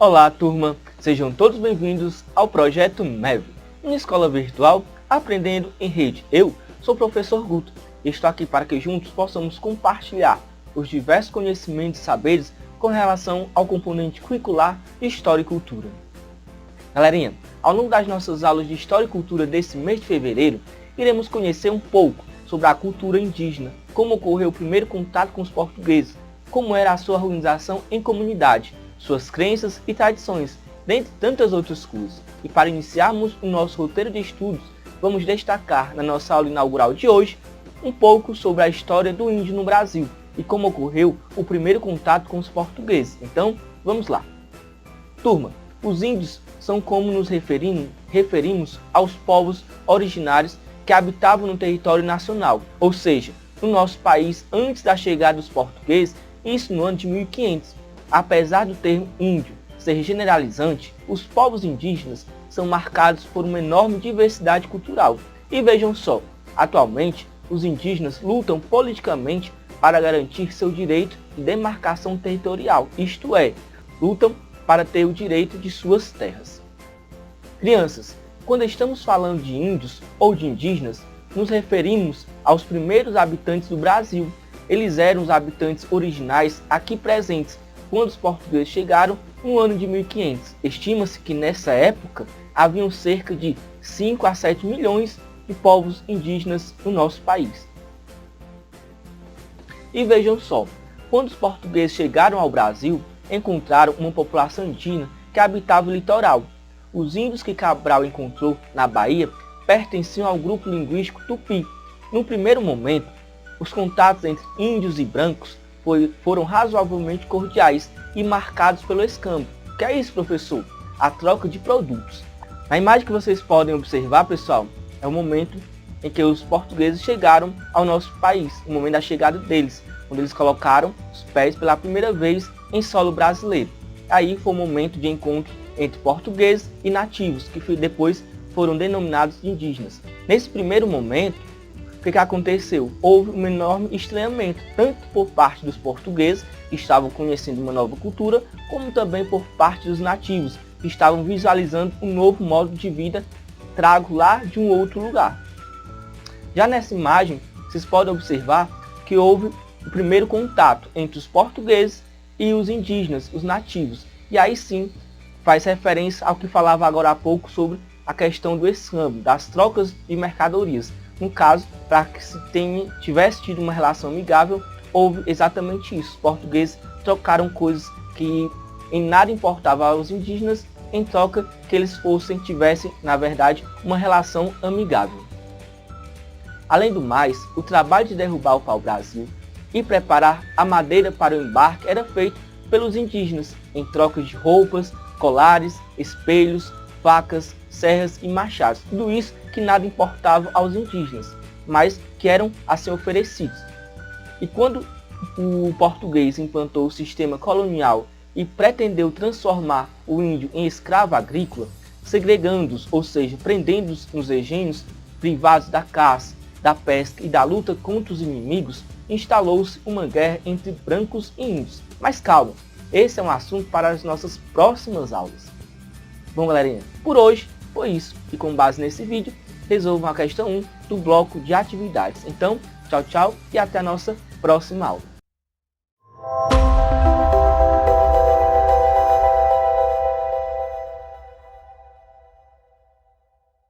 Olá, turma! Sejam todos bem-vindos ao Projeto MEV, uma escola virtual aprendendo em rede. Eu sou o professor Guto e estou aqui para que juntos possamos compartilhar os diversos conhecimentos e saberes com relação ao componente curricular de História e Cultura. Galerinha, ao longo das nossas aulas de História e Cultura desse mês de fevereiro, iremos conhecer um pouco sobre a cultura indígena, como ocorreu o primeiro contato com os portugueses, como era a sua organização em comunidade, suas crenças e tradições, dentre tantas outras coisas. E para iniciarmos o nosso roteiro de estudos, vamos destacar na nossa aula inaugural de hoje um pouco sobre a história do índio no Brasil e como ocorreu o primeiro contato com os portugueses. Então, vamos lá. Turma, os índios são como nos referimos aos povos originários que habitavam no território nacional, ou seja, no nosso país antes da chegada dos portugueses, isso no ano de 1500. Apesar do termo índio ser generalizante, os povos indígenas são marcados por uma enorme diversidade cultural. E vejam só, atualmente os indígenas lutam politicamente para garantir seu direito de demarcação territorial, isto é, lutam para ter o direito de suas terras. Crianças, quando estamos falando de índios ou de indígenas, nos referimos aos primeiros habitantes do Brasil. Eles eram os habitantes originais aqui presentes quando os portugueses chegaram no ano de 1500. Estima-se que nessa época haviam cerca de 5 a 7 milhões de povos indígenas no nosso país. E vejam só, quando os portugueses chegaram ao Brasil, encontraram uma população indígena que habitava o litoral. Os índios que Cabral encontrou na Bahia pertenciam ao grupo linguístico Tupi. No primeiro momento, os contatos entre índios e brancos foram razoavelmente cordiais e marcados pelo escambo. O que é isso, professor? A troca de produtos. Na imagem que vocês podem observar, pessoal, é o momento em que os portugueses chegaram ao nosso país, o momento da chegada deles, quando eles colocaram os pés pela primeira vez em solo brasileiro. Aí foi o momento de encontro entre portugueses e nativos, que depois foram denominados de indígenas. Nesse primeiro momento, o que aconteceu? Houve um enorme estranhamento, tanto por parte dos portugueses, que estavam conhecendo uma nova cultura, como também por parte dos nativos, que estavam visualizando um novo modo de vida trago lá de um outro lugar. Já nessa imagem, vocês podem observar que houve o primeiro contato entre os portugueses e os indígenas, os nativos. E aí sim, faz referência ao que falava agora há pouco sobre a questão do escambo, das trocas de mercadorias. No caso, para que se tivesse tido uma relação amigável, houve exatamente isso. Os portugueses trocaram coisas que em nada importavam aos indígenas, em troca que eles tivessem, na verdade, uma relação amigável. Além do mais, o trabalho de derrubar o pau-brasil e preparar a madeira para o embarque era feito pelos indígenas, em troca de roupas, colares, espelhos, facas, serras e machados. Tudo isso que nada importava aos indígenas, mas que eram assim oferecidos. E quando o português implantou o sistema colonial e pretendeu transformar o índio em escravo agrícola, segregando-os, ou seja, prendendo-os nos engenhos, privados da caça, da pesca e da luta contra os inimigos, instalou-se uma guerra entre brancos e índios. Mas calma, esse é um assunto para as nossas próximas aulas. Bom, galerinha, por hoje foi isso. E com base nesse vídeo, resolvam a questão 1 do bloco de atividades. Então, tchau, tchau e até a nossa próxima aula.